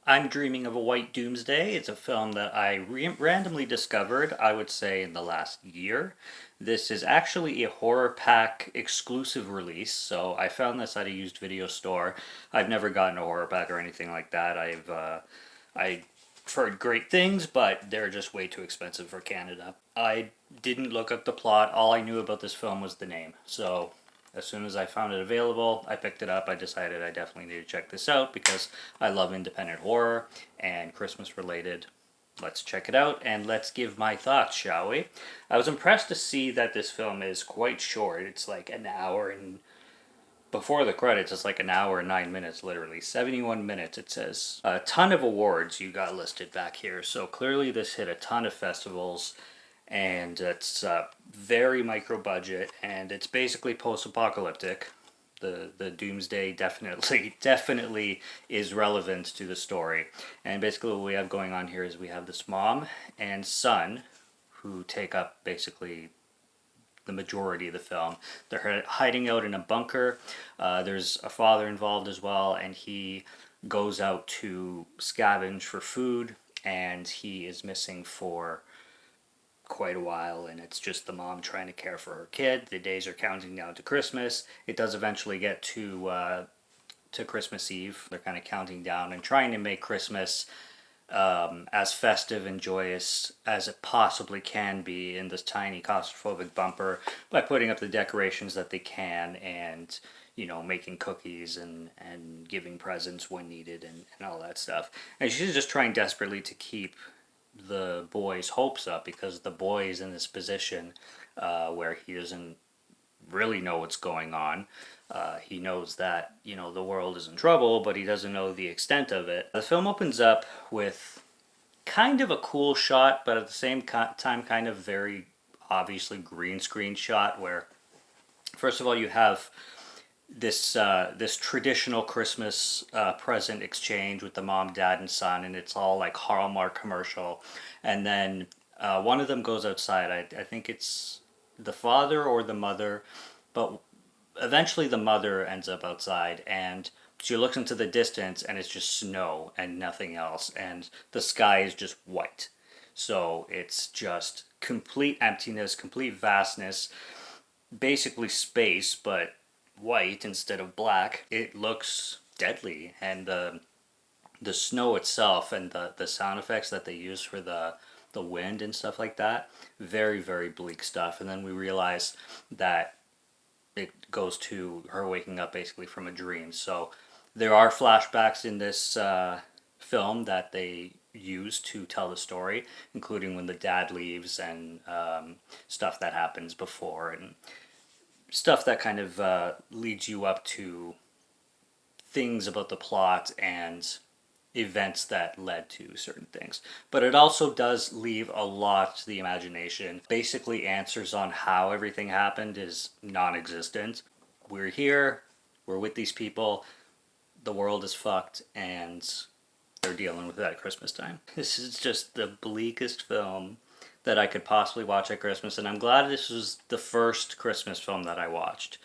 I'm Dreaming of a White Doomsday. It's a film that I randomly discovered, I would say, in the last year. This is actually a Horror Pack exclusive release, so I found this at a used video store. I've never gotten a Horror Pack or anything like that. I've heard great things, but they're just way too expensive for Canada. I didn't look up the plot. All I knew about this film was the name. So as soon as I found it available, I picked it up. I decided I definitely need to check this out because I love independent horror and Christmas related. Let's check it out and let's give my thoughts, shall we? I was impressed to see that this film is quite short. It's like an hour and before the credits, it's like an hour and 9 minutes, literally 71 minutes. It says a ton of awards you got listed back here. So clearly, this hit a ton of festivals, and it's very micro budget, and it's basically post apocalyptic. The Doomsday definitely is relevant to the story, and basically what we have going on here is we have this mom and son who take up basically the majority of the film. They're hiding out in a bunker. There's a father involved as well, and he goes out to scavenge for food, and he is missing for quite a while, and it's just the mom trying to care for her kid. The days are counting down to Christmas. It does eventually get to Christmas Eve. They're kind of counting down and trying to make Christmas as festive and joyous as it possibly can be in this tiny claustrophobic bumper by putting up the decorations that they can and making cookies and giving presents when needed and all that stuff. And she's just trying desperately to keep the boy's hopes up because the boy is in this position where he doesn't really know what's going on. He knows that, the world is in trouble, but he doesn't know the extent of it. The film opens up with kind of a cool shot, but at the same time, kind of very obviously green screen shot where, first of all, you have this traditional Christmas present exchange with the mom, dad, and son, and it's all like Hallmark commercial. And then one of them goes outside. I think it's the father or the mother, but eventually the mother ends up outside and she looks into the distance and it's just snow and nothing else and the sky is just white. So it's just complete emptiness, complete vastness, basically space but white instead of black. It looks deadly, and the snow itself and the sound effects that they use for the wind and stuff like that, very very bleak stuff. And then we realize that it goes to her waking up basically from a dream. So there are flashbacks in this film that they use to tell the story, including when the dad leaves and stuff that happens before and stuff that kind of leads you up to things about the plot and events that led to certain things. But it also does leave a lot to the imagination. Basically, answers on how everything happened is non existent. We're here, we're with these people, the world is fucked, and they're dealing with that at Christmas time. This is just the bleakest film that I could possibly watch at Christmas, and I'm glad this was the first Christmas film that I watched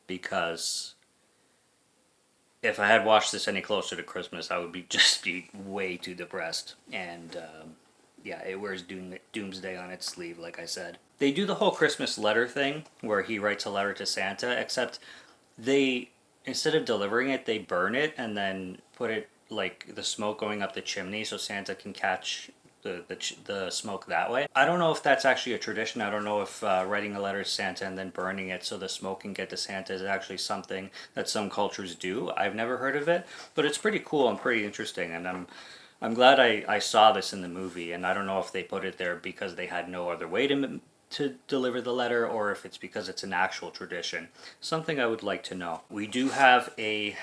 because if I had watched this any closer to Christmas, I would just be way too depressed. And yeah, it wears Doomsday on its sleeve, like I said. They do the whole Christmas letter thing where he writes a letter to Santa, except they, instead of delivering it, they burn it and then put it like the smoke going up the chimney so Santa can catch the smoke that way. I don't know if that's actually a tradition. I don't know if writing a letter to Santa and then burning it so the smoke can get to Santa is actually something that some cultures do. I've never heard of it, but it's pretty cool and pretty interesting, and I'm glad I saw this in the movie. And I don't know if they put it there because they had no other way to deliver the letter, or if it's because it's an actual tradition. Something I would like to know. We do have a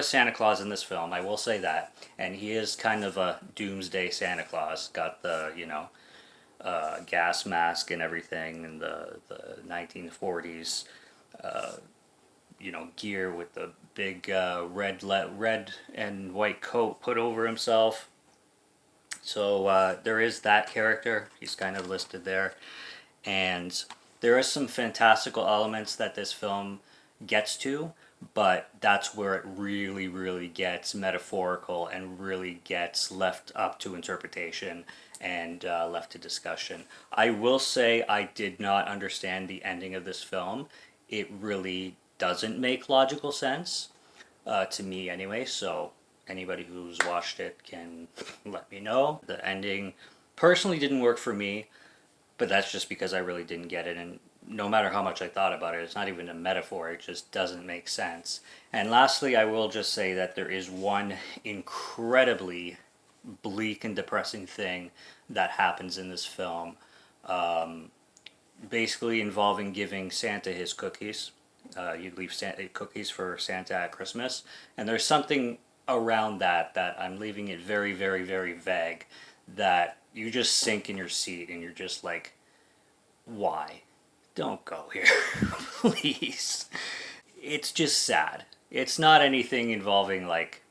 Santa Claus in this film, I will say that, and he is kind of a doomsday Santa Claus. Got the gas mask and everything, and the 1940s gear with the big red and white coat put over himself. So there is that character. He's kind of listed there, and there are some fantastical elements that this film gets to, but that's where it really, really gets metaphorical and really gets left up to interpretation and left to discussion. I will say I did not understand the ending of this film. It really doesn't make logical sense to me anyway, so anybody who's watched it can let me know. The ending personally didn't work for me, but that's just because I really didn't get it. And no matter how much I thought about it, it's not even a metaphor. It just doesn't make sense. And lastly, I will just say that there is one incredibly bleak and depressing thing that happens in this film, basically involving giving Santa his cookies. You leave Santa cookies for Santa at Christmas, and there's something around that I'm leaving it very, very, very vague. That you just sink in your seat and you're just like, why? Don't go here, please. It's just sad. It's not anything involving like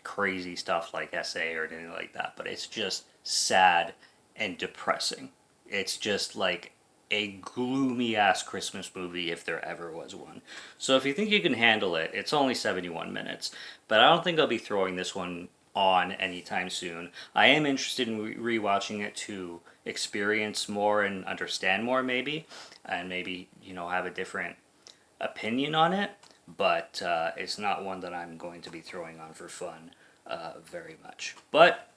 crazy stuff like SA or anything like that, but it's just sad and depressing. It's just like a gloomy ass Christmas movie if there ever was one. So if you think you can handle it, it's only 71 minutes, but I don't think I'll be throwing this one on anytime soon. I am interested in rewatching it to experience more and understand more, maybe, and maybe, have a different opinion on it, but it's not one that I'm going to be throwing on for fun very much. But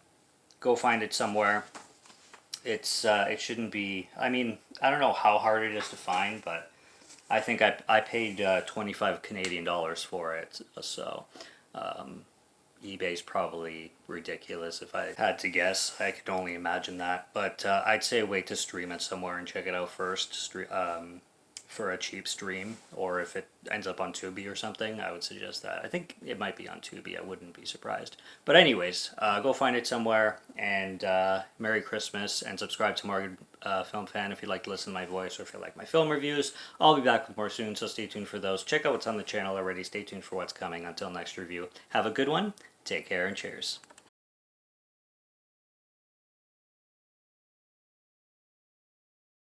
go find it somewhere. It shouldn't be. I mean, I don't know how hard it is to find, but I think I paid 25 Canadian dollars for it. So eBay's probably ridiculous if I had to guess. I could only imagine that. But I'd say wait to stream it somewhere and check it out first. For a cheap stream, or if it ends up on Tubi or something, I would suggest that. I think it might be on Tubi. I wouldn't be surprised. But anyways, go find it somewhere, and Merry Christmas, and subscribe to Morgan Film Fan if you'd like to listen to my voice or if you like my film reviews. I'll be back with more soon, so stay tuned for those. Check out what's on the channel already. Stay tuned for what's coming. Until next review, have a good one. Take care and cheers.